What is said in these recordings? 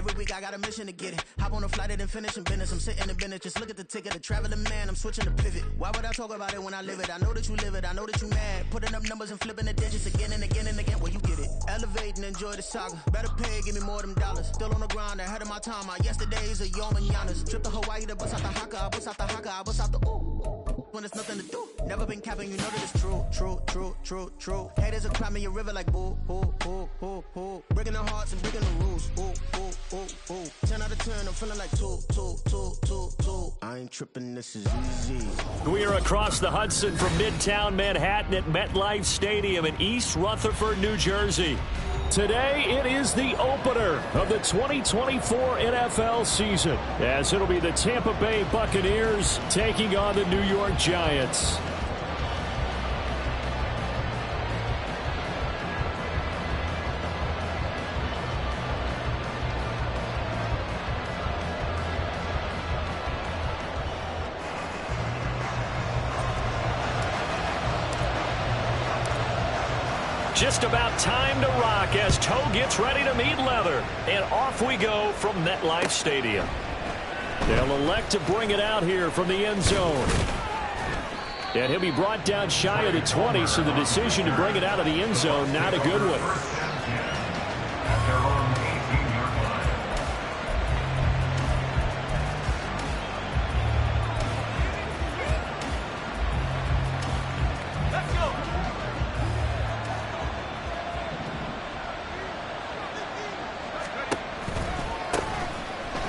Every week I got a mission to get it. Hop on a flight and finish in business. I'm sitting in business, just look at the ticket. A traveling man, I'm switching to pivot. Why would I talk about it when I live it? I know that you live it, I know that you mad. Putting up numbers and flipping the digits again and again and again. Well, you get it. Elevate and enjoy the saga. Better pay, give me more of them dollars. Still on the grind, ahead of my time. My yesterdays are your mananas. Trip to Hawaii to bust out the haka. I bust out the haka, I bust out the ooh. When there's nothing to do. Never been capping, you know that it's true, true, true, true, true. Haters are climbing your river like boo, boo, boo, boo, boo. Breaking their hearts and breaking the rules. Ooh, ooh, ooh, ooh. 10 out of 10, I'm feeling like 2, 2, 2, 2, 2. I ain't tripping, this is easy. We are across the Hudson from Midtown Manhattan at MetLife Stadium in East Rutherford, New Jersey. Today, it is the opener of the 2024 NFL season, as it'll be the Tampa Bay Buccaneers taking on the New York Giants. Just about time to rock as toe gets ready to meet leather. And off we go from MetLife Stadium. They'll elect to bring it out here from the end zone. And he'll be brought down shy of the 20, so the decision to bring it out of the end zone, not a good one.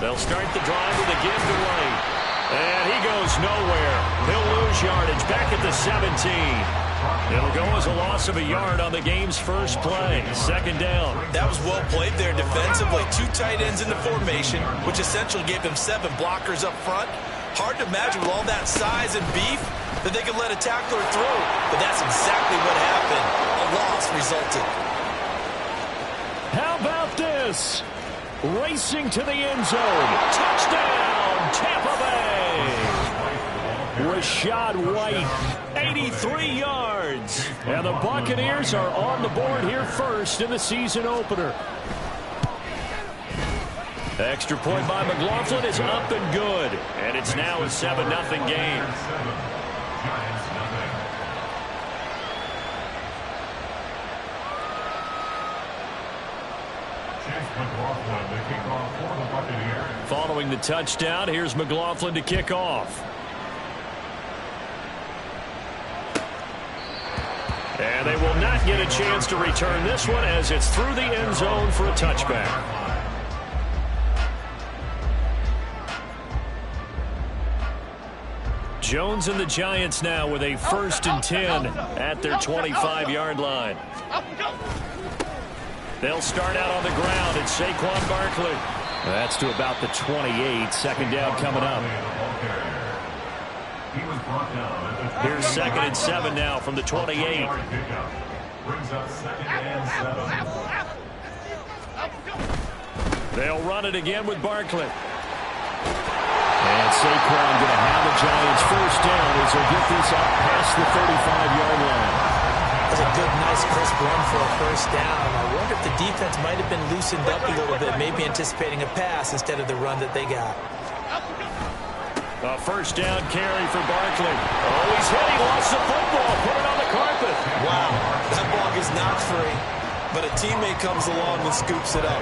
They'll start the drive with a give to White. And he goes nowhere. He'll lose yardage back at the 17. It'll go as a loss of a yard on the game's first play. Second down. That was well played there defensively. 2 tight ends in the formation, which essentially gave them 7 blockers up front. Hard to imagine with all that size and beef that they could let a tackler through. But that's exactly what happened. A loss resulted. How about this? Racing to the end zone. Touchdown, Tampa Bay. Rashad White, 83 yards. And the Buccaneers are on the board here first in the season opener. Extra point by McLaughlin is up and good. And it's now a 7-0 game. Following the touchdown, here's McLaughlin to kick off. And they will not get a chance to return this one as it's through the end zone for a touchback. Jones and the Giants now with a 1st and 10 at their 25-yard line. They'll start out on the ground. It's Saquon Barkley. That's to about the 28. Second down coming up. Here's 2nd and 7 now from the 28. They'll run it again with Barkley. And Saquon going to have the Giants first down as they'll get this up past the 35-yard line. That's a good, nice, crisp run for a first down. I wonder if the defense might have been loosened up a little bit, maybe anticipating a pass instead of the run that they got. A first down carry for Barkley. Oh, he's hit. He lost the football. Put it on the carpet. Wow, that ball is not free, but a teammate comes along and scoops it up.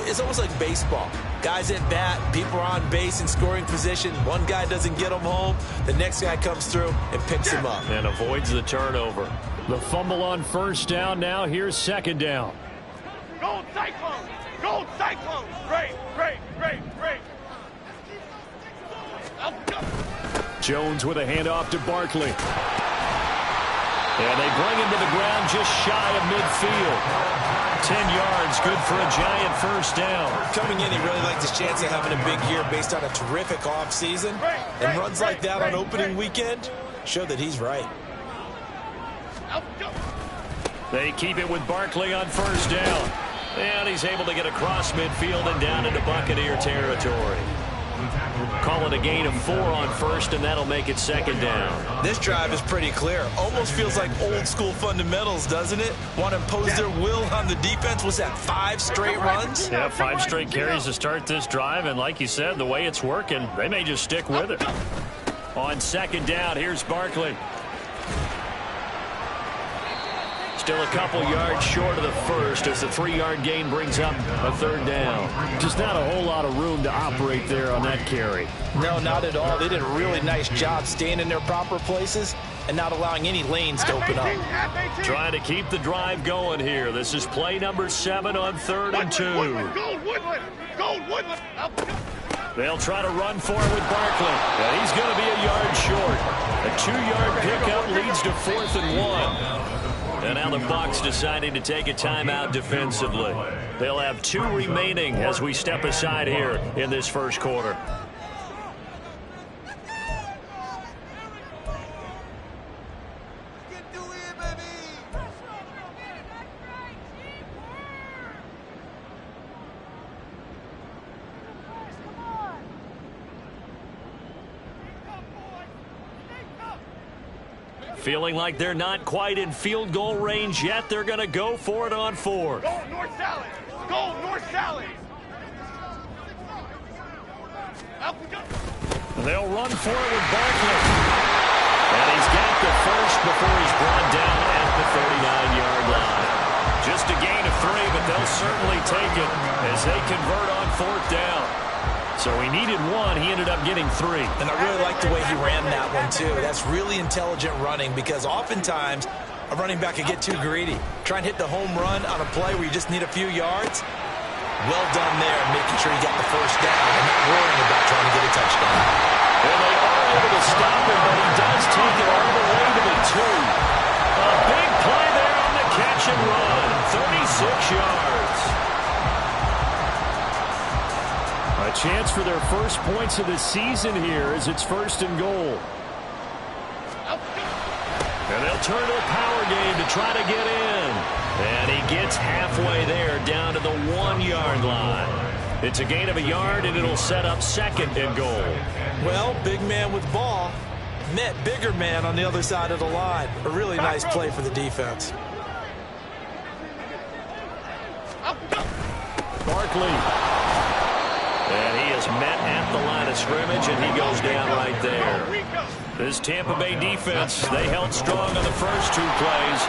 It's almost like baseball. Guys at bat, people are on base in scoring position. One guy doesn't get him home. The next guy comes through and picks him up. And avoids the turnover. The fumble on first down. Now here's second down. Gold Cyclone! Gold Cyclone! Great, great, great, great. Jones with a handoff to Barkley. And they bring him to the ground just shy of midfield. 10 yards, good for a Giant first down. Coming in, he really liked his chance of having a big year based on a terrific offseason. And runs like that on opening weekend show that he's right. They keep it with Barkley on first down. And he's able to get across midfield and down into Buccaneer territory. Call it a gain of 4 on first, and that'll make it second down. This drive is pretty clear. Almost feels like old school fundamentals, doesn't it? Want to impose their will on the defense. Was that 5 straight runs? Yeah, 5 straight carries to start this drive, and like you said, the way it's working, they may just stick with it. On second down, here's Barkley. Still a couple yards short of the first as the 3-yard gain brings up a third down. Just not a whole lot of room to operate there on that carry. No, not at all. They did a really nice job staying in their proper places and not allowing any lanes to open up. Trying to keep the drive going here. This is play number 7 on 3rd and 2. Gold Woodland. They'll try to run for it with Barkley. And he's going to be a yard short. A 2-yard pickup leads to 4th and 1. And now the Bucs deciding to take a timeout defensively. They'll have 2 remaining as we step aside here in this first quarter. Feeling like they're not quite in field goal range yet. They're going to go for it on 4th. Go North Sally. Go North Sally. They'll run for it with Barkley. And he's got the first before he's brought down at the 39-yard line. Just a gain of 3, but they'll certainly take it as they convert on 4th down. So he needed 1. He ended up getting 3. And I really like the way he ran that one, too. That's really intelligent running because oftentimes a running back can get too greedy. Try and hit the home run on a play where you just need a few yards. Well done there, making sure you got the first down and not worrying about trying to get a touchdown. Well, they are able to stop him, but he does take it all the way to the 2. A big play there on the catch and run. 36 yards. A chance for their first points of the season here as it's 1st and goal. And they'll turn to a power game to try to get in. And he gets halfway there down to the 1-yard line. It's a gain of a yard, and it'll set up 2nd and goal. Well, big man with ball met bigger man on the other side of the line. A really nice play for the defense. Barkley. And he is met at the line of scrimmage, and he goes down right there. This Tampa Bay defense, they held strong on the first 2 plays.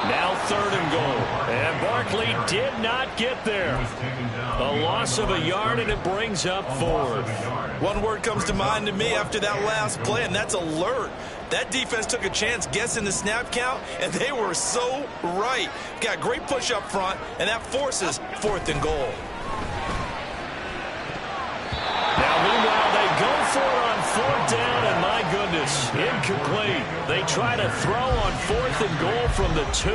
Now 3rd and goal. And Barkley did not get there. A loss of a yard, and it brings up 4th. One word comes to mind to me after that last play, and that's alert. That defense took a chance guessing the snap count, and they were so right. Got great push up front, and that forces 4th and goal. Now, meanwhile, they go for it on 4th down, and my goodness, incomplete. They try to throw on 4th and goal from the 2,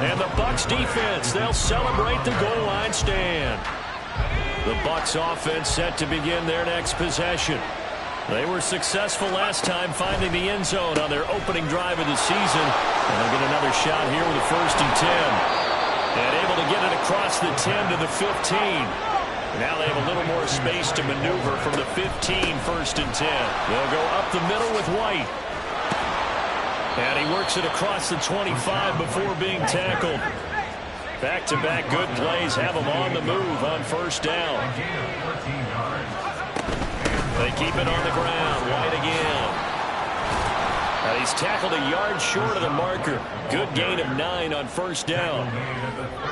and the Bucs defense, they'll celebrate the goal line stand. The Bucs offense set to begin their next possession. They were successful last time finding the end zone on their opening drive of the season, and they'll get another shot here with a 1st and 10. And able to get it across the 10 to the 15. Now they have a little more space to maneuver from the 15, 1st and 10. They'll go up the middle with White. And he works it across the 25 before being tackled. Back-to-back good plays have him on the move on 1st down. They keep it on the ground. White again. And he's tackled a yard short of the marker. Good gain of 9 on 1st down.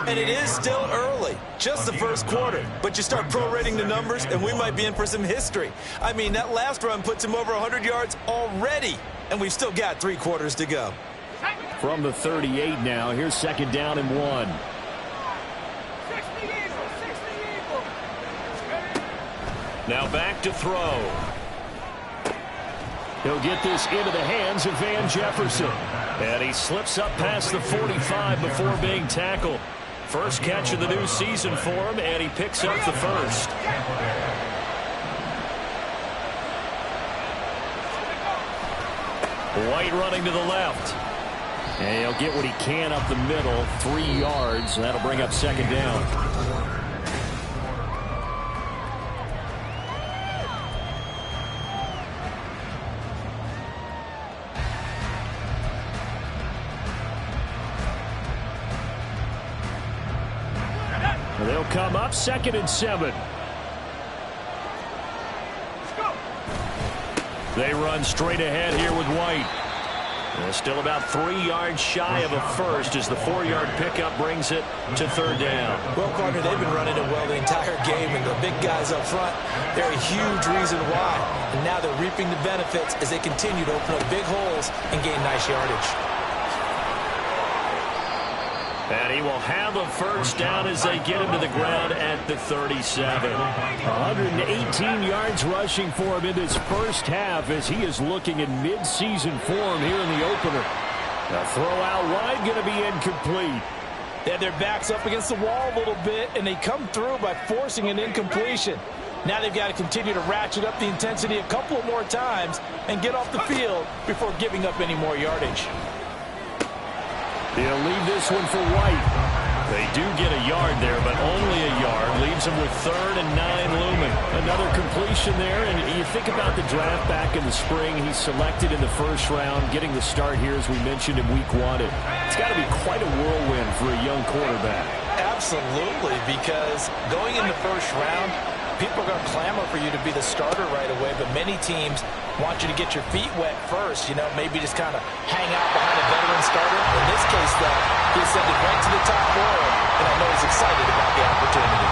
And it is still early, just the first quarter. But you start prorating the numbers, and we might be in for some history. I mean, that last run puts him over 100 yards already, and we've still got 3 quarters to go. From the 38 now, here's 2nd down and 1. Now back to throw. He'll get this into the hands of Van Jefferson. And he slips up past the 45 before being tackled. First catch of the new season for him, and he picks up the first. White running to the left. And he'll get what he can up the middle, 3 yards. That'll bring up 2nd down. They'll come up 2nd and 7. They run straight ahead here with White. Still about 3 yards shy of a first as the 4-yard pickup brings it to 3rd down. Well, partner, they've been running it well the entire game, and the big guys up front, they're a huge reason why. And now they're reaping the benefits as they continue to open up big holes and gain nice yardage. And he will have a first down as they get him to the ground at the 37. 118 yards rushing for him in this first half as he is looking in mid-season form here in the opener. A throw out wide going to be incomplete. They had their backs up against the wall a little bit, and they come through by forcing an incompletion. Now they've got to continue to ratchet up the intensity a couple more times and get off the field before giving up any more yardage. He'll leave this one for White. They do get a yard there, but only a yard. Leaves them with 3rd and 9 looming. Another completion there, and you think about the draft back in the spring. He's selected in the 1st round, getting the start here, as we mentioned, in week 1. It's got to be quite a whirlwind for a young quarterback. Absolutely, because going in the 1st round, people are going to clamor for you to be the starter right away, but many teams want you to get your feet wet first, maybe just kind of hang out behind a veteran starter. In this case, though, he ascended right to the top floor, and I know he's excited about the opportunity.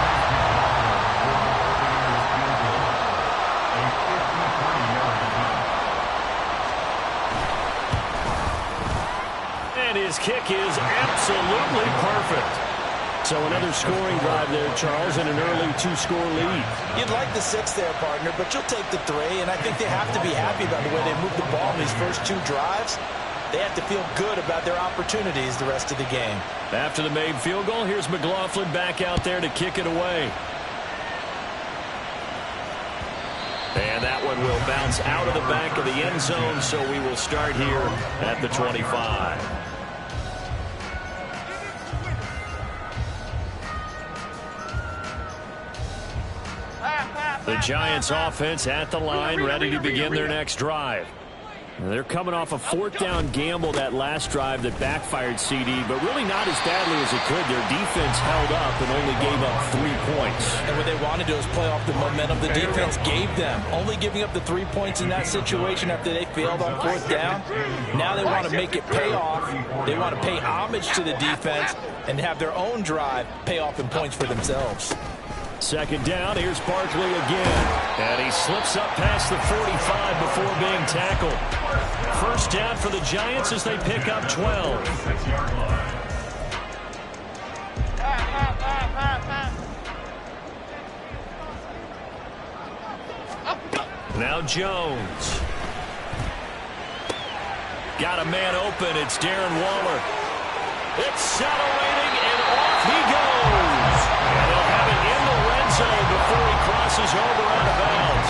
And his kick is absolutely perfect. So another scoring drive there, Charles, and an early 2-score lead. You'd like the 6 there, partner, but you'll take the 3, and I think they have to be happy about the way they moved the ball in these first 2 drives. They have to feel good about their opportunities the rest of the game. After the made field goal, here's McLaughlin back out there to kick it away. And that one will bounce out of the back of the end zone, so we will start here at the 25. The Giants offense at the line, ready to begin their next drive. They're coming off a 4th down gamble that last drive that backfired CD, but really not as badly as it could. Their defense held up and only gave up 3 points. And what they want to do is play off the momentum the defense gave them. Only giving up the 3 points in that situation after they failed on 4th down. Now they want to make it pay off. They want to pay homage to the defense and have their own drive pay off in points for themselves. 2nd down, here's Barkley again. And he slips up past the 45 before being tackled. First down for the Giants as they pick up 12. Now Jones. Got a man open. It's Darren Waller. Accelerating, and off he goes. And they'll have it in the red zone before he crosses over out of bounds.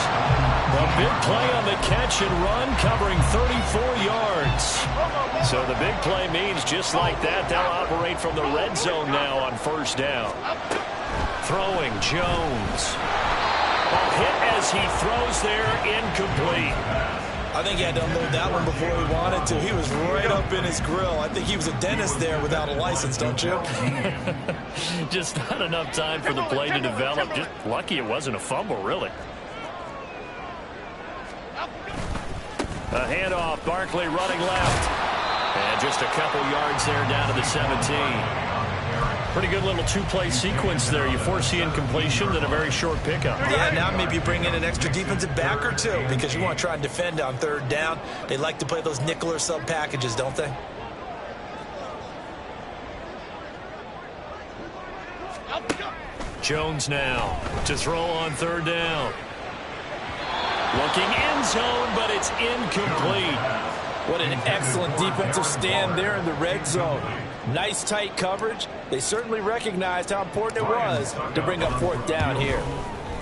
A big play on the catch and run, covering 34 yards. So the big play means just like that, they'll operate from the red zone now on 1st down. Throwing Jones. A hit as he throws there, incomplete. I think he had to unload that one before he wanted to. He was right up in his grill. I think he was a dentist there without a license, don't you? Just not enough time for the play to develop. Just lucky it wasn't a fumble, really. A handoff, Barkley running left. And just a couple yards there down to the 17. Pretty good little 2-play sequence there. You force the incompletion, then a very short pickup. Yeah, now maybe bring in an extra defensive back or 2 because you want to try and defend on 3rd down. They like to play those nickel or sub packages, don't they? Jones now to throw on 3rd down. Looking end zone, but it's incomplete. What an excellent defensive stand there in the red zone. Nice tight coverage. They certainly recognized how important it was to bring up 4th down here.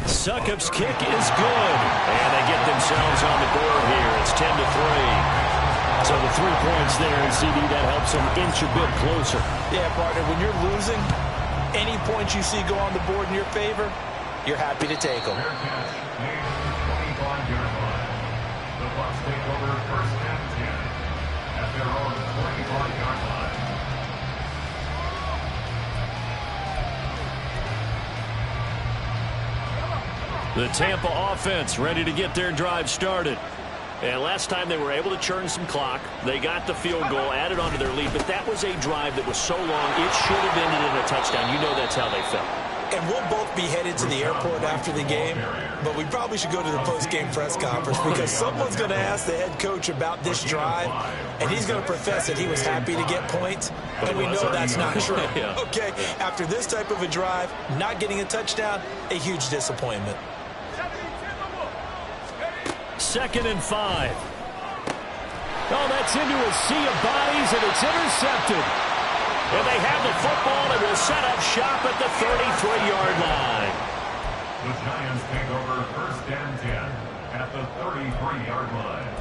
Succop's kick is good. And they get themselves on the board here. It's 10-3. So the 3 points there in CD, that helps them inch a bit closer. Yeah, partner, when you're losing, any points you see go on the board in your favor, you're happy to take them. The Bucs take over 1st and 10 at their own 25-yard line. The Tampa offense ready to get their drive started. And last time they were able to churn some clock. They got the field goal, added onto their lead, but that was a drive that was so long, it should have ended in a touchdown. You know that's how they felt. And we'll both be headed to the airport after the game, but we probably should go to the post-game press conference because someone's going to ask the head coach about this drive, and he's going to profess that he was happy to get points, and we know that's not true. Yeah. Okay, after this type of a drive, not getting a touchdown, a huge disappointment. 2nd and 5. Oh, that's into a sea of bodies, and it's intercepted. And they have the football and will set up shop at the 33-yard line. The Giants take over 1st and 10 at the 33-yard line.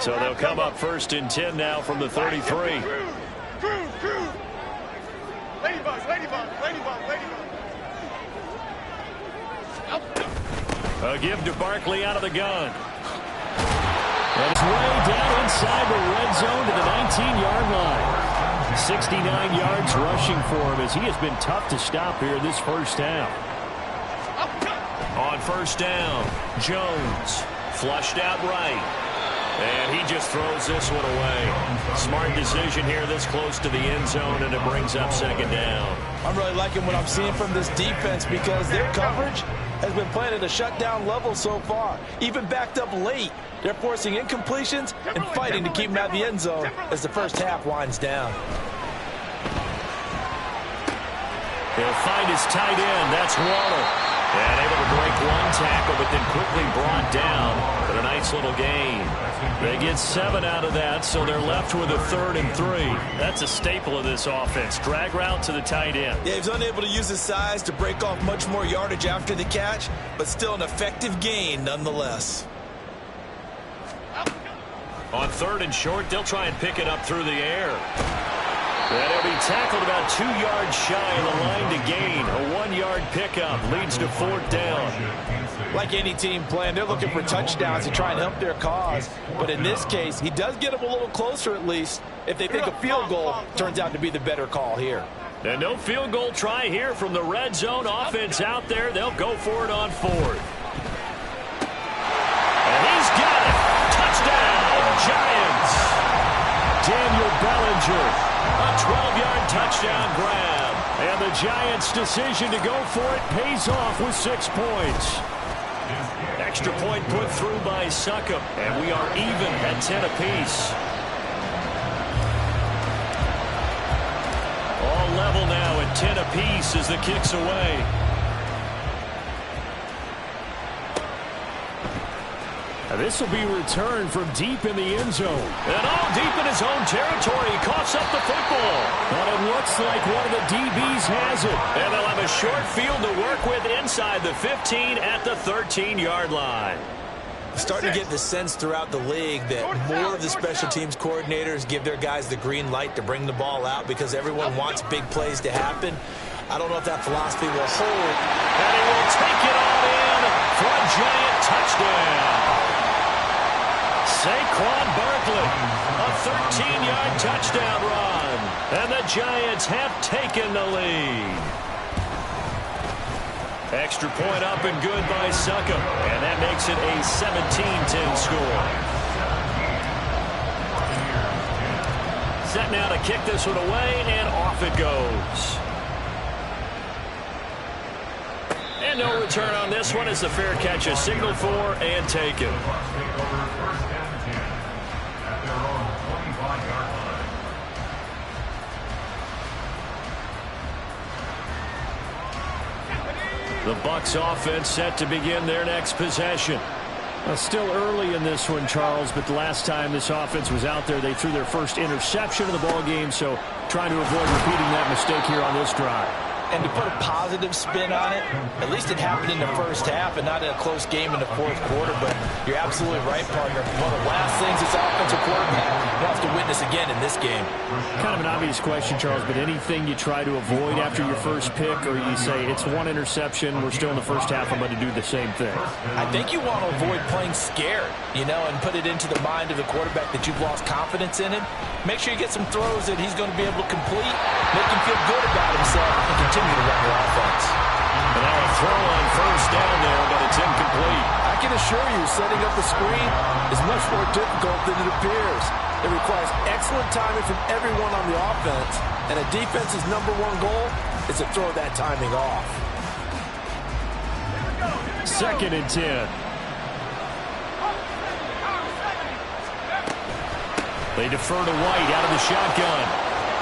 So they'll come up 1st and 10 now from the 33. A give to Barkley out of the gun. And it's way down inside the red zone to the 19-yard line. 69 yards rushing for him as he has been tough to stop here this first half. On 1st down, Jones flushed out right. And he just throws this one away. Smart decision here this close to the end zone, and it brings up 2nd down. I'm really liking what I'm seeing from this defense because their coverage has been playing at a shutdown level so far. Even backed up late, they're forcing incompletions and fighting to keep them out of the end zone as the first half winds down. He'll find his tight end. That's Waller. And able to break one tackle, but then quickly brought down. But a nice little gain. They get 7 out of that, so they're left with a 3rd and 3. That's a staple of this offense. Drag route to the tight end. Yeah, he's unable to use his size to break off much more yardage after the catch, but still an effective gain nonetheless. On 3rd and short, they'll try and pick it up through the air. And he'll be tackled about 2 yards shy of the line to gain. A 1-yard pickup leads to 4th down. Like any team playing, they're looking for touchdowns to try and help their cause. But in this case, he does get them a little closer at least if they think a field goal turns out to be the better call here. And no field goal try here from the red zone offense out there. They'll go for it on 4th. And he's got it. Touchdown, Giants. Daniel Bellinger, a 12-yard touchdown grab. And the Giants' decision to go for it pays off with 6 points. Extra point put through by Succop, and we are even at 10 apiece. All level now at 10 apiece as the kick's away. And this will be returned from deep in the end zone. And all deep in his own territory. He coughs up the football. And it looks like one of the DBs has it. And they'll have a short field to work with inside the 15 at the 13-yard line. Starting to get the sense throughout the league that more of the special teams coordinators give their guys the green light to bring the ball out because everyone wants big plays to happen. I don't know if that philosophy will hold. And he will take it all in for a Giant touchdown. Saquon Barkley, a 13-yard touchdown run. And the Giants have taken the lead. Extra point up and good by Succop. And that makes it a 17-10 score. Set now to kick this one away, and off it goes. And no return on this one as the fair catch is signaled for and taken. The Bucs offense set to begin their next possession. Still early in this one, Charles, but the last time this offense was out there, they threw their first interception of the ball game, so trying to avoid repeating that mistake here on this drive. And to put a positive spin on it, at least it happened in the first half and not in a close game in the fourth quarter. But you're absolutely right, partner. One of the last things this offensive quarterback wants to witness again in this game. Kind of an obvious question, Charles, but anything you try to avoid after your first pick, or you say it's one interception, we're still in the first half, I'm going to do the same thing? I think you want to avoid playing scared, you know, and put it into the mind of the quarterback that you've lost confidence in him. Make sure you get some throws that he's going to be able to complete, make him feel good about himself, and continue to run your offense. And now a throw on first down there, but it's incomplete. I can assure you, setting up the screen is much more difficult than it appears. It requires excellent timing from everyone on the offense, and a defense's #1 goal is to throw that timing off. 2nd and 10. They defer to White out of the shotgun.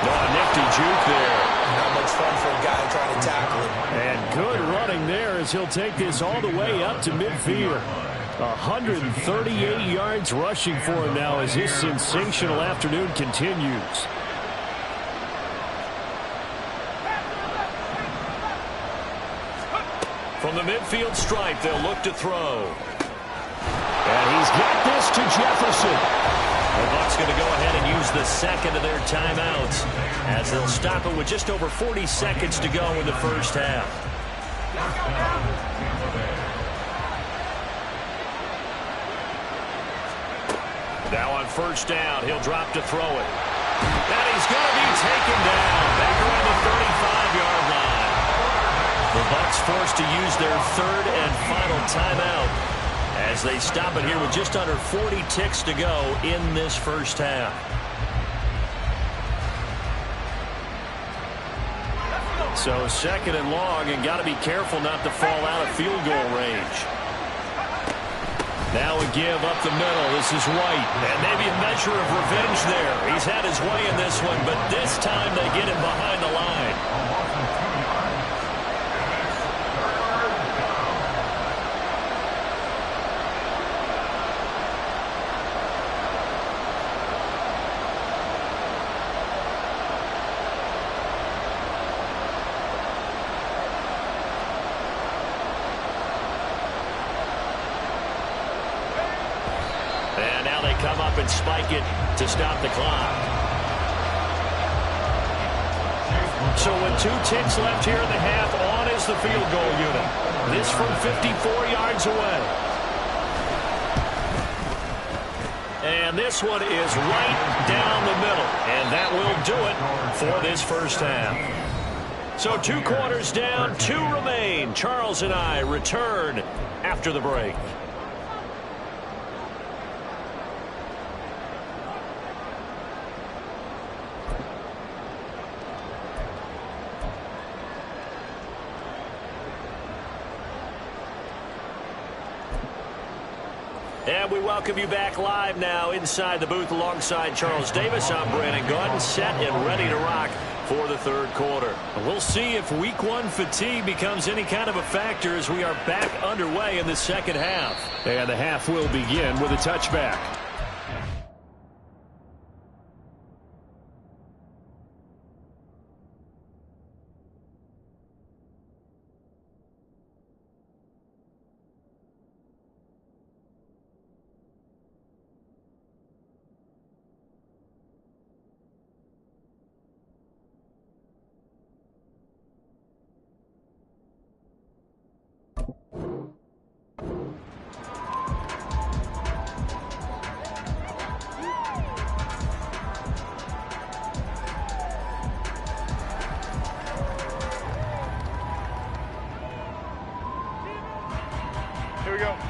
No, a nifty juke there. Not much fun for a guy trying to tackle him. And good running there as he'll take this all the way up to midfield. 138 yards rushing for him now as this sensational afternoon continues. From the midfield stripe, they'll look to throw. And he's got this to Jefferson. The Bucs going to go ahead and use the second of their timeouts as they'll stop it with just over 40 seconds to go in the first half. Now on first down, he'll drop to throw it. And he's going to be taken down back around the 35-yard line. The Bucs forced to use their third and final timeout as they stop it here with just under 40 ticks to go in this first half. So 2nd and long, and got to be careful not to fall out of field goal range. Now a give up the middle. This is White. And maybe a measure of revenge there. He's had his way in this one, but this time they get him behind the line. Come up and spike it to stop the clock. So with 2 ticks left here in the half, on is the field goal unit. This from 54 yards away. And this one is right down the middle. And that will do it for this first half. So 2 quarters down, 2 remain. Charles and I return after the break. And we welcome you back live now inside the booth alongside Charles Davis. I'm Brandon Gaudin, set and ready to rock for the third quarter. We'll see if week 1 fatigue becomes any kind of a factor as we are back underway in the second half. And the half will begin with a touchback.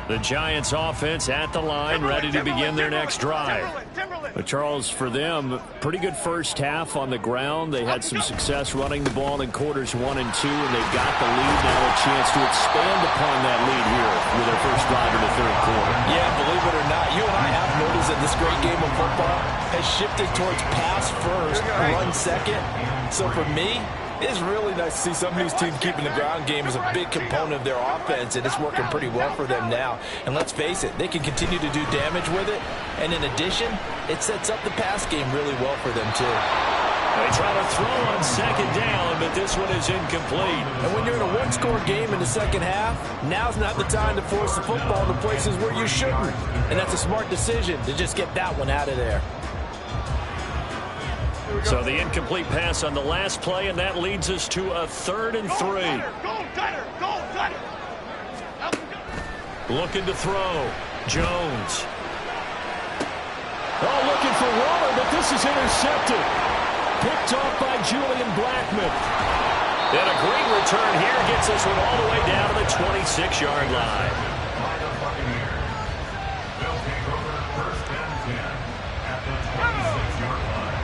The Giants offense at the line, ready to begin their next drive. But Charles, for them, pretty good first half on the ground. They had some success running the ball in quarters 1 and 2, and they've got the lead now, a chance to expand upon that lead here with their first drive in the third quarter. Yeah, believe it or not, you and I have noticed that this great game of football has shifted towards pass first, run second. So for me, it's really nice to see some of these teams keeping the ground game as a big component of their offense, and it's working pretty well for them now. And let's face it, they can continue to do damage with it. And in addition, it sets up the pass game really well for them, too. They try to throw on second down, but this one is incomplete. And when you're in a one-score game in the second half, now's not the time to force the football to places where you shouldn't. And that's a smart decision to just get that one out of there. So the incomplete pass on the last play, and that leads us to a 3rd and 3. Go, Gunner! Go, Gunner! Looking to throw. Jones. Oh, looking for Waller, but this is intercepted. Picked off by Julian Blackmon. And a great return here gets this one all the way down to the 26-yard line. By the Buccaneers. They'll take over first and 10 at the 26-yard line.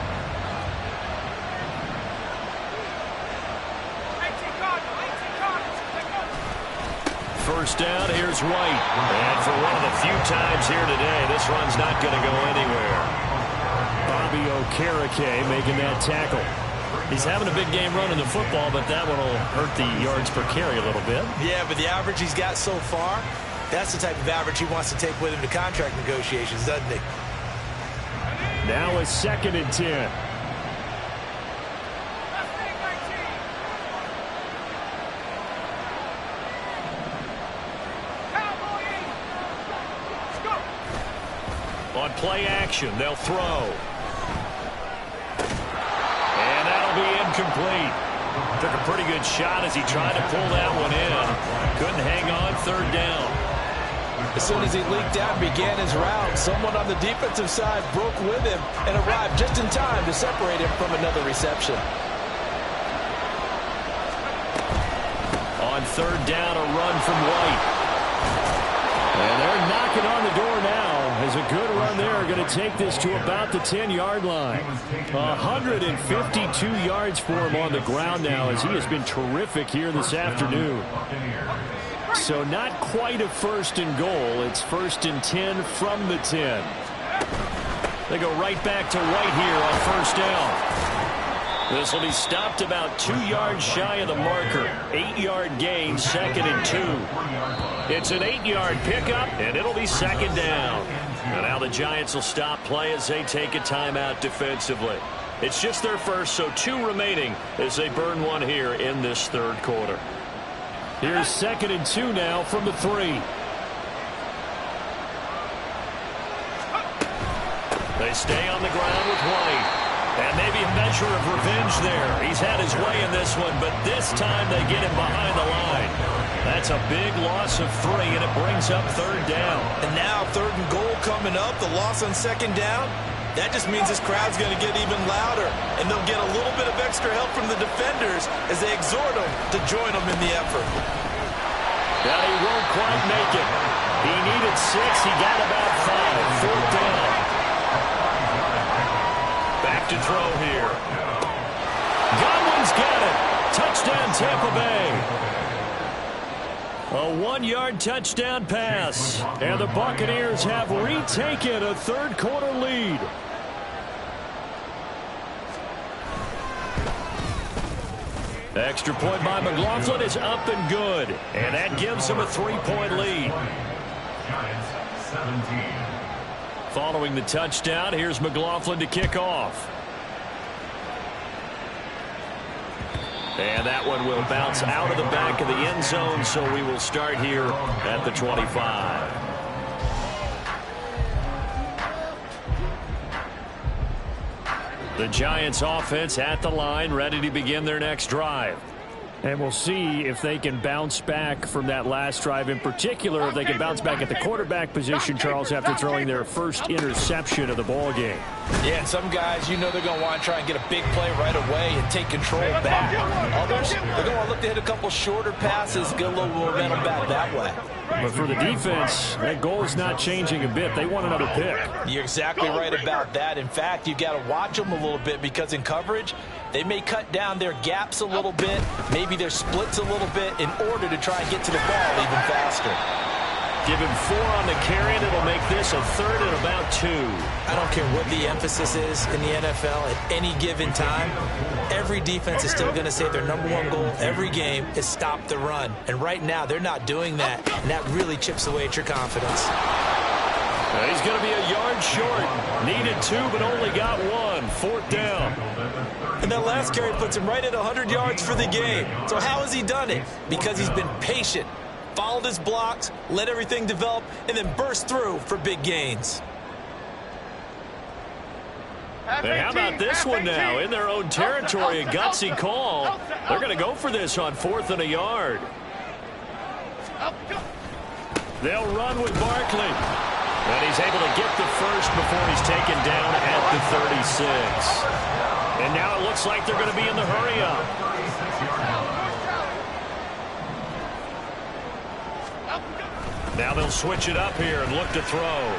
First down, here's White. And for one of the few times here today, this run's not going to go anywhere. Bobby Okereke making that tackle. He's having a big game running the football, but that one will hurt the yards per carry a little bit. Yeah, but the average he's got so far, that's the type of average he wants to take with him to contract negotiations, doesn't he? Now a 2nd and 10. On play action, they'll throw. And that'll be incomplete. Took a pretty good shot as he tried to pull that one in. Couldn't hang on, 3rd down. As soon as he leaked out and began his route, someone on the defensive side broke with him and arrived just in time to separate him from another reception. On 3rd down, a run from White. And they're knocking on the door now. As a good run there, going to take this to about the 10-yard line. 152 yards for him on the ground now, as he has been terrific here this afternoon. So not quite a 1st and goal. It's 1st and 10 from the 10. They go right back to White here on 1st down. This will be stopped about 2 yards shy of the marker. 8-yard gain, 2nd and 2. It's an 8-yard pickup, and it'll be 2nd down. And now the Giants will stop play as they take a timeout defensively. It's just their first, so 2 remaining as they burn one here in this 3rd quarter. Here's 2nd and 2 now from the 3. They stay on the ground with White. And maybe a measure of revenge there. He's had his way in this one, but this time they get him behind the line. That's a big loss of 3, and it brings up 3rd down. And now 3rd and goal coming up, the loss on 2nd down. That just means this crowd's going to get even louder, and they'll get a little bit of extra help from the defenders as they exhort them to join them in the effort. Yeah, he won't quite make it. He needed 6. He got about 5. 4th down. Back to throw here. Godwin's got it. Touchdown, Tampa Bay. A 1-yard touchdown pass. And the Buccaneers have retaken a 3rd quarter lead. Extra point by McLaughlin is up and good. And that gives them a 3-point lead. Giants 17. Following the touchdown, here's McLaughlin to kick off. And that one will bounce out of the back of the end zone, so we will start here at the 25. The Giants offense at the line, ready to begin their next drive. And we'll see if they can bounce back from that last drive. In particular, if they can bounce back at the quarterback position, Charles, after throwing their first interception of the ball game. Yeah, and some guys, you know they're going to want to try and get a big play right away and take control back. Others, they're going to look to hit a couple shorter passes, get a little momentum back that way. But for the defense, that goal is not changing a bit. They want another pick. You're exactly right about that. In fact, you've got to watch them a little bit because in coverage, they may cut down their gaps a little bit, maybe their splits a little bit in order to try and get to the ball even faster. Give him 4 on the carry, and it'll make this a 3rd and about 2. I don't care what the emphasis is in the NFL at any given time. Every defense is still going to say their #1 goal every game is stop the run. And right now, they're not doing that, and that really chips away at your confidence. He's going to be a yard short. Needed 2, but only got 1. 4th down. And that last carry puts him right at 100 yards for the game. So how has he done it? Because he's been patient, followed his blocks, let everything develop, and then burst through for big gains. And how about this one now? In their own territory, a gutsy call. They're going to go for this on 4th and a yard. They'll run with Barkley. And he's able to get the first before he's taken down at the 36. And now it looks like they're going to be in the hurry-up. Now they'll switch it up here and look to throw.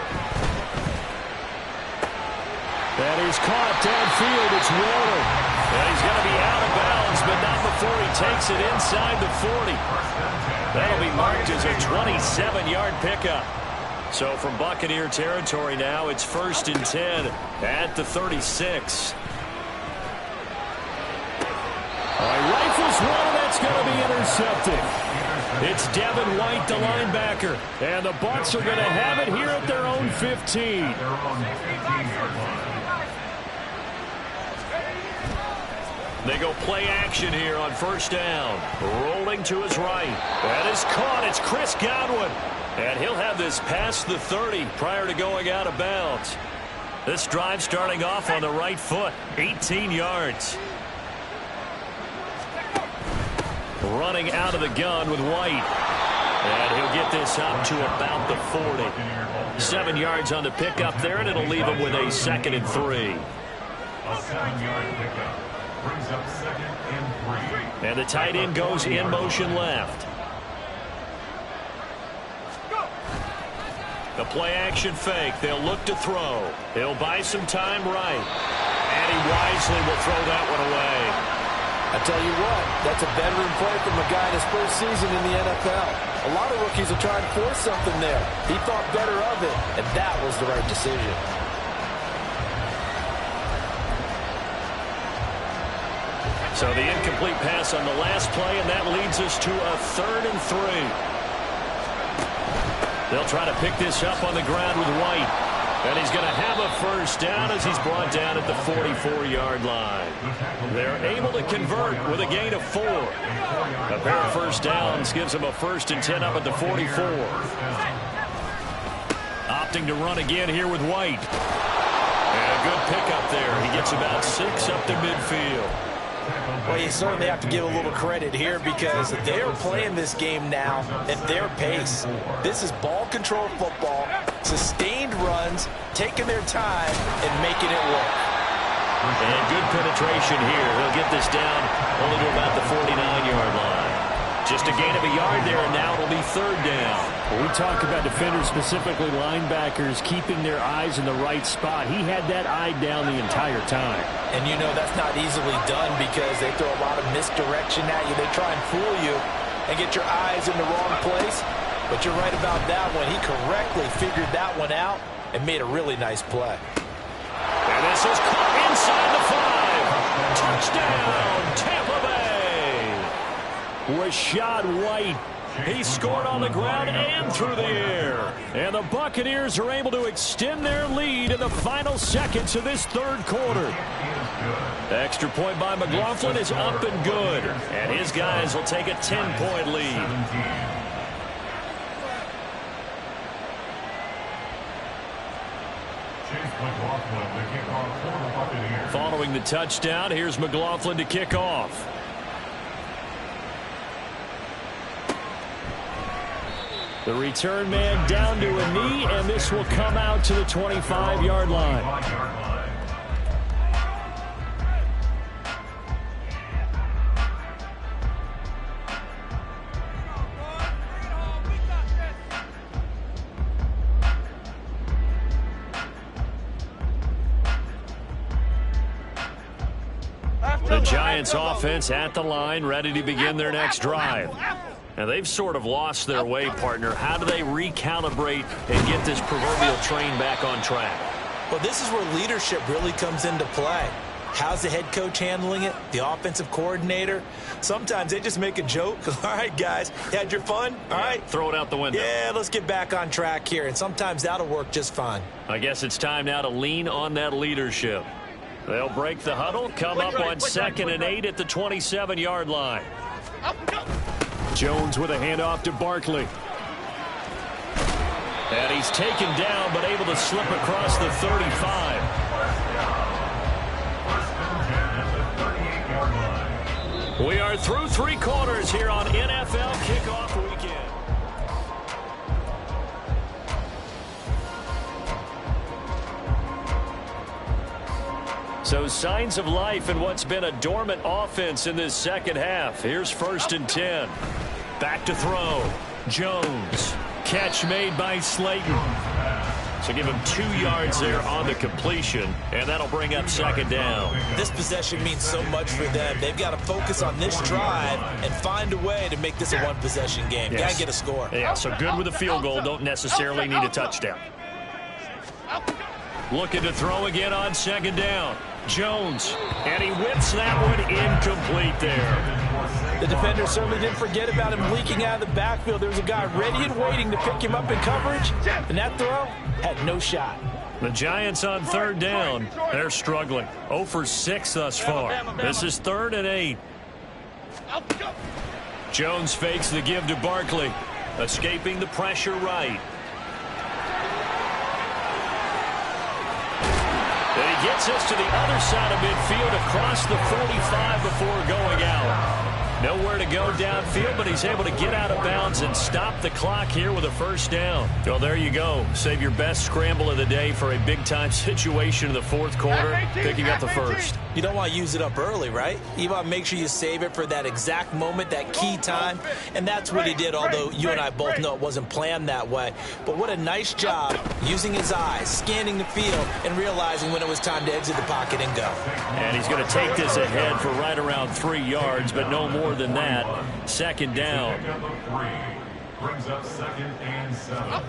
And he's caught downfield. It's Waller. And he's going to be out of bounds, but not before he takes it inside the 40. That'll be marked as a 27-yard pickup. So from Buccaneer territory now, it's 1st and 10 at the 36. All right, rifles one, and that's going to be intercepted. It's Devin White, the linebacker. And the Bucs are going to have it here at their own 15. They go play action here on 1st down. Rolling to his right. That is caught. It's Chris Godwin. And he'll have this past the 30 prior to going out of bounds. This drive starting off on the right foot. 18 yards. Running out of the gun with White. And he'll get this up to about the 40. 7 yards on the pickup there, and it'll leave him with a 2nd and 3. A 7-yard pickup brings up 2nd and 3. And the tight end goes in motion left. The play-action fake. They'll look to throw. He'll buy some time right. And he wisely will throw that one away. I tell you what, that's a veteran play from a guy in his first season in the NFL. A lot of rookies will try and force something there. He thought better of it, and that was the right decision. So the incomplete pass on the last play, and that leads us to a 3rd and 3. They'll try to pick this up on the ground with White. And he's going to have a 1st down as he's brought down at the 44-yard line. They're able to convert with a gain of 4. A pair of 1st downs gives them a 1st and 10 up at the 44. Opting to run again here with White. And a good pickup there. He gets about 6 up to midfield. Well, you certainly have to give a little credit here because they are playing this game now at their pace. This is ball control football, sustained runs, taking their time, and making it work. And good penetration here. He'll get this down only to about the 49-yard line. Just a gain of a yard there, and now it'll be 3rd down. When we talk about defenders, specifically linebackers, keeping their eyes in the right spot, he had that eye down the entire time. And you know that's not easily done because they throw a lot of misdirection at you. They try and fool you and get your eyes in the wrong place. But you're right about that one. He correctly figured that one out and made a really nice play. And this is caught inside the 5. Touchdown, Tampa Bay. Rashad White. He scored on the ground and through the air. And the Buccaneers are able to extend their lead in the final seconds of this 3rd quarter. Extra point by McLaughlin is up and good. And his guys will take a 10-point lead. Following the touchdown, here's McLaughlin to kick off. The return man down to a knee, and this will come out to the 25-yard line. The Giants offense at the line, ready to begin their next drive. Now, they've sort of lost their way, partner. How do they recalibrate and get this proverbial train back on track? Well, this is where leadership really comes into play. How's the head coach handling it? The offensive coordinator? Sometimes they just make a joke. All right, guys, you had your fun? All right. Throw it out the window. Yeah, let's get back on track here. And sometimes that'll work just fine. I guess it's time now to lean on that leadership. They'll break the huddle, come up on 2nd and 8 at the 27-yard line. Jones with a handoff to Barkley. And he's taken down, but able to slip across the 35. We are through 3 quarters here on NFL Kickoff Weekend. So signs of life in what's been a dormant offense in this second half. Here's 1st and 10. Back to throw. Jones. Catch made by Slayton. So give him 2 yards there on the completion, and that'll bring up second down. This possession means so much for them. They've got to focus on this drive and find a way to make this a one-possession game. Yes. Got to get a score. Yeah, so good with a field goal. Don't necessarily need a touchdown. Looking to throw again on second down. Jones, and he whips that one incomplete there. The defender certainly didn't forget about him leaking out of the backfield. There was a guy ready and waiting to pick him up in coverage, and that throw had no shot. The Giants on third down. They're struggling. 0 for 6 thus far. This is 3rd and 8. Jones fakes the give to Barkley, escaping the pressure right. And he gets us to the other side of midfield across the 45 before going out. Nowhere to go downfield, but he's able to get out of bounds and stop the clock here with a first down. Well, there you go. Save your best scramble of the day for a big-time situation in the 4th quarter, picking up the first. You don't want to use it up early, right? You want to make sure you save it for that exact moment, that key time, and that's what he did, although you and I both know it wasn't planned that way. But what a nice job using his eyes, scanning the field, and realizing when it was time to exit the pocket and go. And he's going to take this ahead for right around 3 yards, but no more than that. Second down. Brings up 2nd and 7.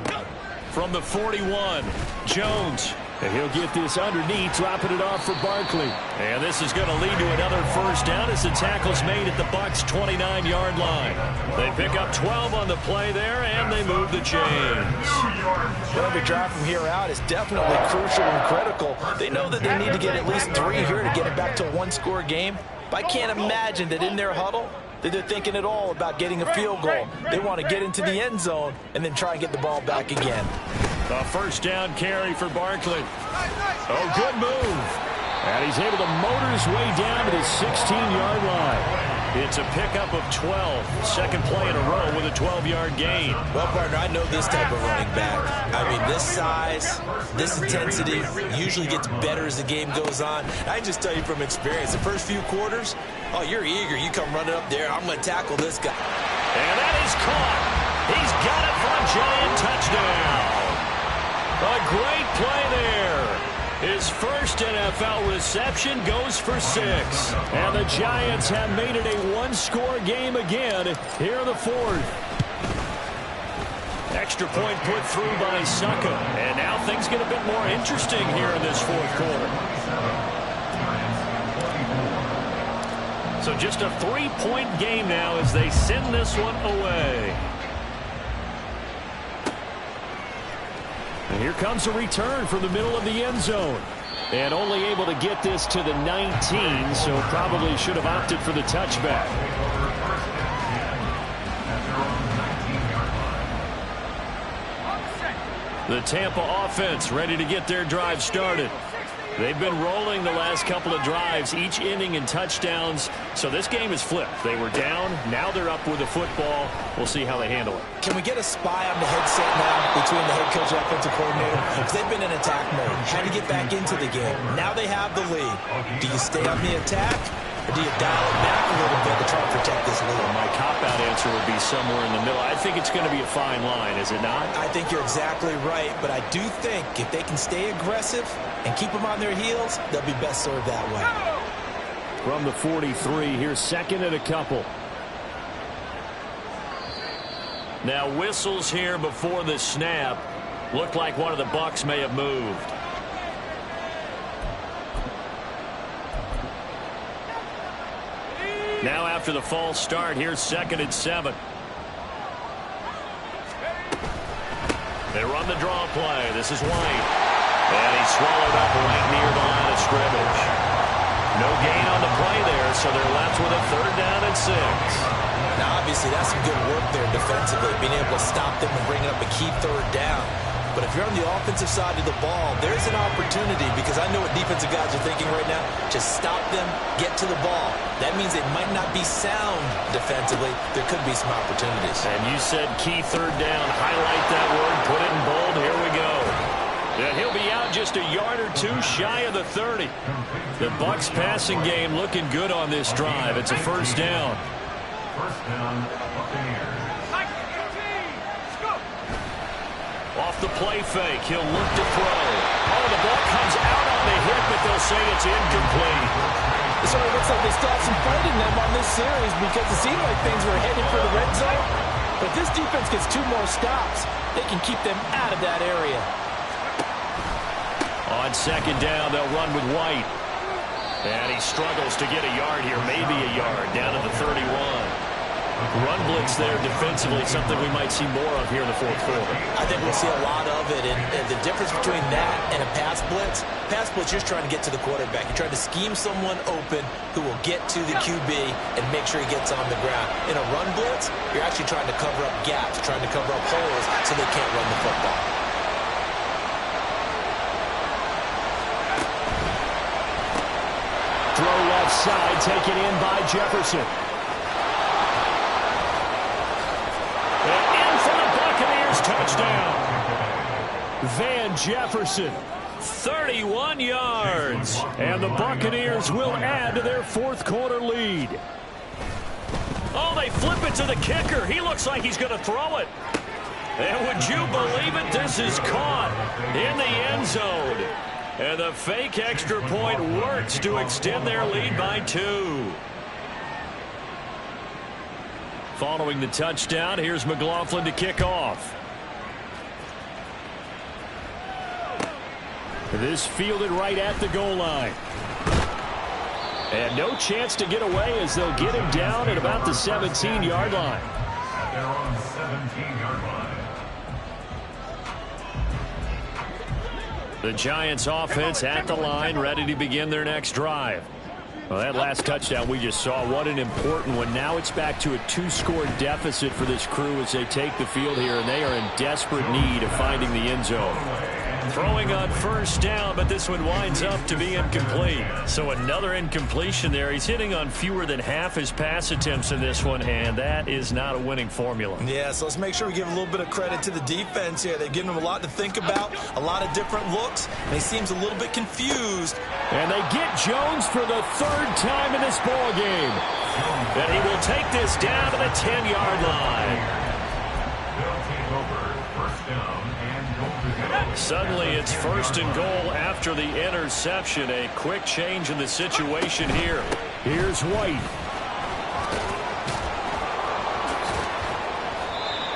From the 41, Jones. And he'll get this underneath, dropping it off for Barkley. And this is going to lead to another first down as the tackle's made at the Bucs' 29-yard line. They pick up 12 on the play there, and they move the chains. Well, every drive from here out is definitely crucial and critical. They know that they need to get at least 3 here to get it back to a one-score game. But I can't imagine that in their huddle that they're thinking at all about getting a field goal. They want to get into the end zone and then try and get the ball back again. A first down carry for Barkley. Oh, good move. And he's able to motor his way down to the 16-yard line. It's a pickup of 12. Second play in a row with a 12-yard gain. Well, partner, I know this type of running back. I mean, this size, this intensity usually gets better as the game goes on. I just tell you from experience, the first few quarters, oh, you're eager. You come running up there. I'm going to tackle this guy. And that is caught. He's got it for a Giant touchdown. A great play there. His first NFL reception goes for 6. And the Giants have made it a one-score game again here in the 4th. Extra point put through by Succa. And now things get a bit more interesting here in this 4th quarter. So just a 3-point game now as they send this one away. And here comes a return from the middle of the end zone. And only able to get this to the 19, so probably should have opted for the touchback. The Tampa offense ready to get their drive started. They've been rolling the last couple of drives, each inning in touchdowns. So this game is flipped. They were down. Now they're up with the football. We'll see how they handle it. Can we get a spy on the headset now between the head coach and offensive coordinator? Because they've been in attack mode, trying to get back into the game. Now they have the lead. Do you stay on the attack, or do you dial it back a little bit to try and protect this lead? Well, my cop-out answer would be somewhere in the middle. I think it's going to be a fine line, is it not? I think you're exactly right, but I do think if they can stay aggressive and keep them on their heels, they'll be best served that way. From the 43, here's 2nd and a couple. Now whistles here before the snap. Looked like one of the Bucs may have moved. Now after the false start, here's 2nd and 7. They run the draw play. This is White. And he's swallowed up right near the line of scrimmage. No gain on the play there, so they're left with a 3rd down and 6. Now, obviously, that's some good work there defensively, being able to stop them and bringing up a key 3rd down. But if you're on the offensive side of the ball, there's an opportunity, because I know what defensive guys are thinking right now. Just stop them, get to the ball. That means it might not be sound defensively. There could be some opportunities. And you said key 3rd down. Highlight that word. Put it in bold. Here we go. And he'll be out just a yard or 2 shy of the 30. The Bucs passing game looking good on this drive. It's a first down. First down, Buccaneers. Off the play fake, he'll look to throw. Oh, the ball comes out on the hit, but they'll say it's incomplete. So it looks like they still have some fight in them on this series because it seemed like things were headed for the red zone. But this defense gets 2 more stops. They can keep them out of that area. On second down, they'll run with White. And he struggles to get a yard here, maybe a yard, down to the 31. Run blitz there defensively, something we might see more of here in the fourth quarter. I think we'll see a lot of it, and the difference between that and a pass blitz, you're just trying to get to the quarterback. You're trying to scheme someone open who will get to the QB and make sure he gets on the ground. In a run blitz, you're actually trying to cover up gaps, trying to cover up holes so they can't run the football. Throw left side, taken in by Jefferson. Touchdown. Van Jefferson, 31 yards. And the Buccaneers will add to their fourth quarter lead. Oh, they flip it to the kicker. He looks like he's going to throw it. And would you believe it? This is caught in the end zone. And the fake extra point works to extend their lead by 2. Following the touchdown, here's McLaughlin to kick off. This fielded right at the goal line. And no chance to get away as they'll get him down at about the 17-yard line. At their own 17-yard line. The Giants offense at the line, ready to begin their next drive. Well, that last touchdown we just saw, what an important one. Now it's back to a 2-score deficit for this crew as they take the field here, and they are in desperate need of finding the end zone. Throwing on first down, but this one winds up to be incomplete. So another incompletion there. He's hitting on fewer than half his pass attempts in this one, and that is not a winning formula. Yeah, so let's make sure we give a little bit of credit to the defense here. They've given him a lot to think about, a lot of different looks, and he seems a little bit confused. And they get Jones for the 3rd time in this ball game. And he will take this down to the 10-yard line. They'll take over first down and goal to go. Suddenly it's 1st and goal after the interception. A quick change in the situation here. Here's White.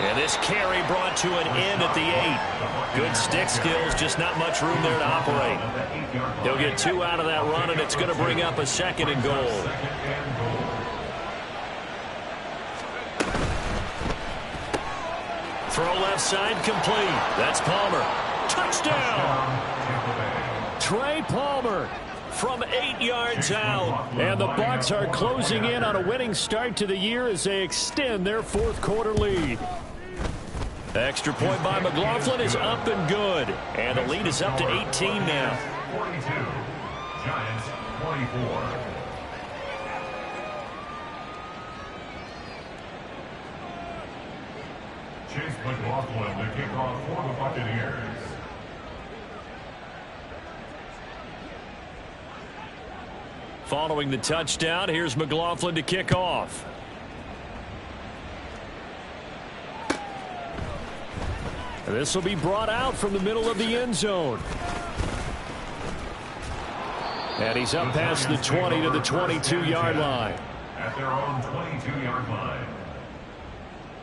And this carry brought to an end at the 8. Good stick skills, just not much room there to operate. He'll get 2 out of that run, and it's going to bring up a 2nd and goal. Throw left side complete. That's Palmer. Touchdown! Trey Palmer from 8 yards out. And the Bucs are closing in on a winning start to the year as they extend their fourth quarter lead. Extra point by McLaughlin is up and good. And the lead is up to 18 now. 42. Giants 24. Chase McLaughlin to kick off for the Buccaneers. Following the touchdown, here's McLaughlin to kick off. This will be brought out from the middle of the end zone. And he's up past the 20 to the 22-yard line. At their own 22-yard line.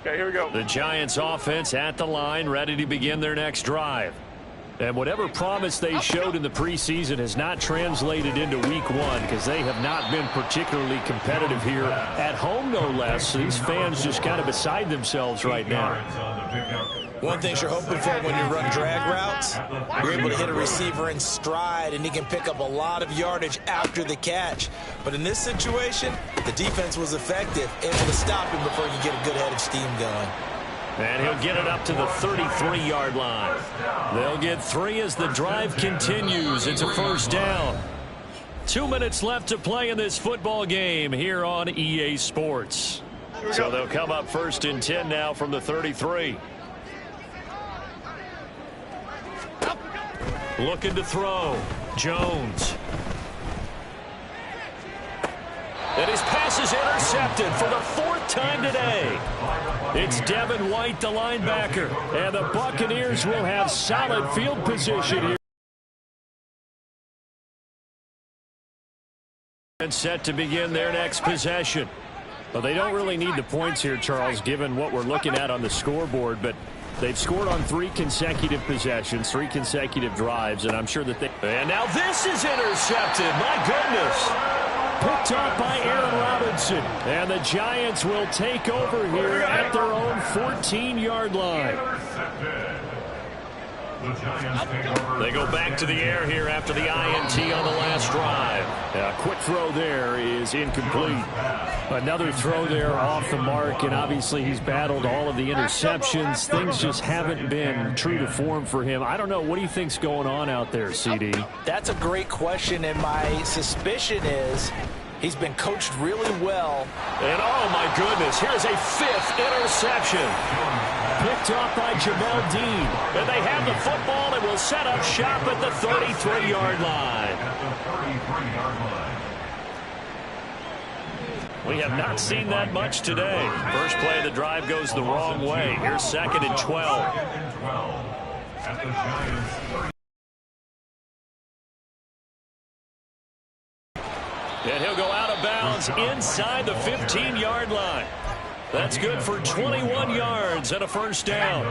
Okay, here we go. The Giants offense at the line, ready to begin their next drive. And whatever promise they showed in the preseason has not translated into week 1 because they have not been particularly competitive here at home, no less. So these fans just kind of beside themselves right now. One thing you're hoping for when you run drag routes, you're able to hit a receiver in stride, and he can pick up a lot of yardage after the catch. But in this situation, the defense was effective, able to stop him before he could get a good head of steam going. And he'll get it up to the 33-yard line. They'll get 3 as the drive continues. It's a first down. 2 minutes left to play in this football game here on EA Sports. So they'll come up 1st and 10 now from the 33. Looking to throw. Jones. And his pass is intercepted for the 4th big time today. It's Devin White, the linebacker, and the Buccaneers will have solid field position here. And set to begin their next possession. Well, they don't really need the points here, Charles, given what we're looking at on the scoreboard, but they've scored on 3 consecutive possessions, 3 consecutive drives, and I'm sure that they... And now this is intercepted. My goodness. Picked off by Aaron Robinson. And the Giants will take over here at their own 14-yard line. They go back to the air here after the INT on the last drive. A quick throw there is incomplete. Another throw there off the mark, and obviously he's battled all of the interceptions. Things just haven't been true to form for him. I don't know. What do you think's going on out there, CD? That's a great question, and my suspicion is he's been coached really well. And oh my goodness, here's a 5th interception. Picked off by Jamel Dean. And they have the football and will set up shop at the 33-yard line. We have not seen that much today. First play of the drive goes the wrong way. Here's 2nd and 12. And he'll go out of bounds inside the 15-yard line. That's good for 21 yards and a first down.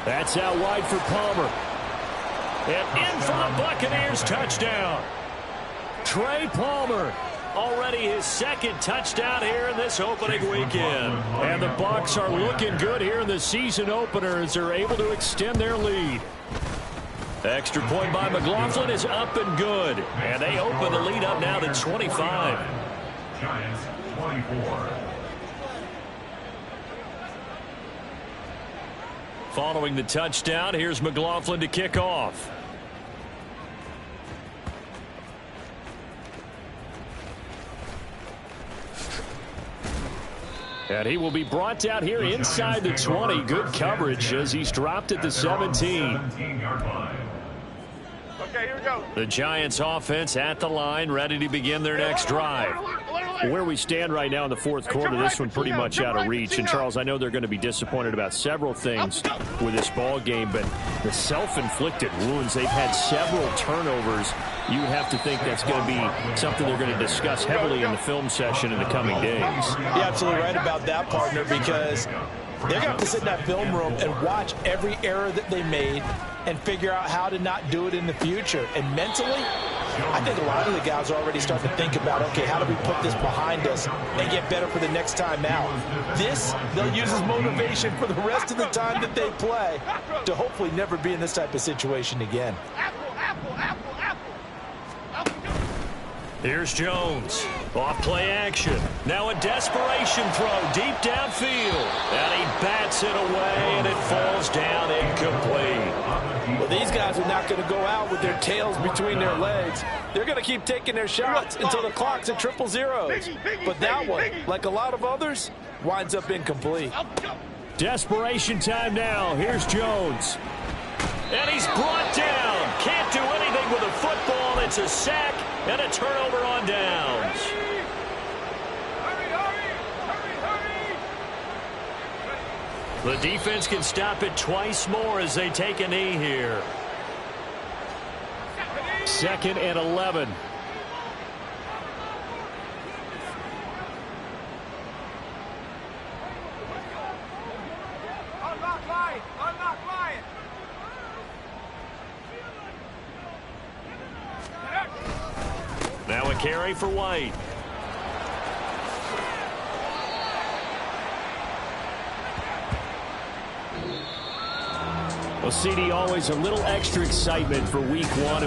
That's out wide for Palmer. And in for the Buccaneers touchdown. Trey Palmer. Already his 2nd touchdown here in this opening weekend. And the Bucs are looking good here in the season opener as they're able to extend their lead. Extra point by McLaughlin is up and good. And they open the lead up now to 25. Giants 24. Following the touchdown, here's McLaughlin to kick off. And he will be brought down here inside the 20. Good coverage as he's dropped at the 17. Okay, here we go. The Giants offense at the line, ready to begin their next drive. Where we stand right now in the 4th quarter, this one pretty much out of reach. And, Charles, I know they're going to be disappointed about several things with this ball game, but the self-inflicted wounds, they've had several turnovers. You have to think that's going to be something they're going to discuss heavily in the film session in the coming days. You're absolutely right about that, partner, because they're going to have to sit in that film room and watch every error that they made and figure out how to not do it in the future. And mentally, I think a lot of the guys are already starting to think about, okay, how do we put this behind us and get better for the next time out? This, they'll use as motivation for the rest of the time that they play to hopefully never be in this type of situation again. Here's Jones. Off play action. Now a desperation throw deep downfield. And he bats it away, and it falls down incomplete. Well, these guys are not going to go out with their tails between their legs. They're going to keep taking their shots until the clock's at 0-0. But that one, like a lot of others, winds up incomplete. Desperation time now. Here's Jones. And he's brought down. Can't do anything with a football. It's a sack and a turnover on downs. The defense can stop it twice more as they take a knee here. 2nd and 11. Unlock line! Unlock line! Now a carry for White. Well, CD, always a little extra excitement for week 1.